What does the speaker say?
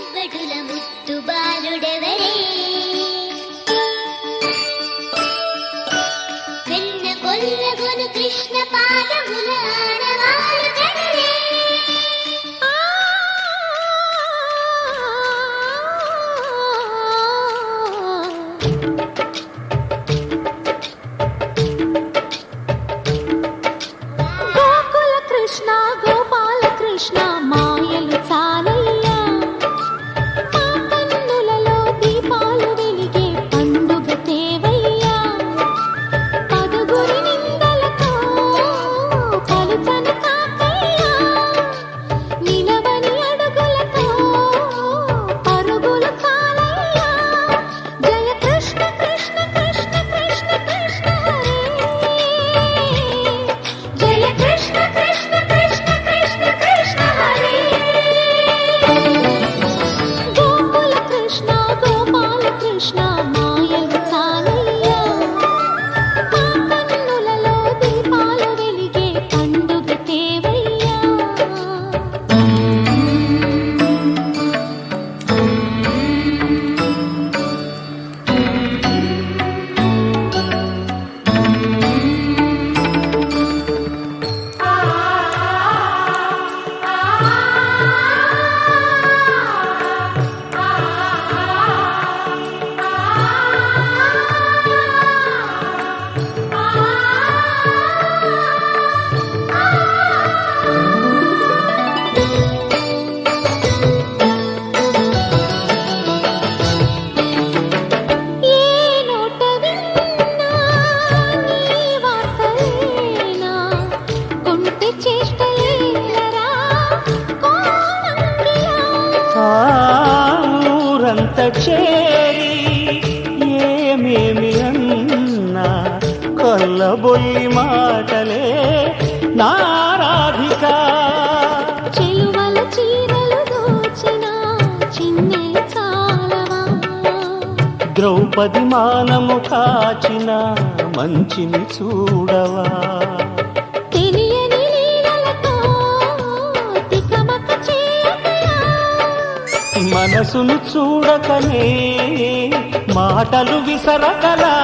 బడుల ముత్తు బాలుడెవరే వెన్న కొల్లగొను కృష్ణ పాదముల ఆనవాలు కదలే గోకుల కృష్ణ గోపాల కృష్ణ మాయలు చాలయ్యా మా కన్నులలో దీపాలు వెలిగే పండుగ తేవయ్యా పదుగురి నిందలతో పలుచని కాకయ్యా నిలవని అడుగులతో పరుగులు చాలయ్యా జయ కృష్ణ కృష్ణ కృష్ణ కృష్ణ కృష్ణ హరే జయ కృష్ణ కృష్ణ కృష్ణ కృష్ణ కృష్ణ హరే గోకుల కృష్ణ గోపాల కృష్ణ మాయలు చాలయ్యా మా కన్నులలో దీపాలు వెలిగే పండుగ తేవయ్యా ఏ నోట విన్నా నీ వార్తలేనా కొంటె చేష్టలేలరా కోణంగిలా ఊరంత చేరి ఏమేమి అన్నా కొల్లబొల్లి మాటలే నారాధిక చెలువల చీరలు దోచిన చిన్నెలు చాలవా ద్రౌపది మానము కాచిన మంచిని చూడవా తెలియని లీలలతో తికమక చేయకయా మనసును చూడకనే మాటలు విసరకలా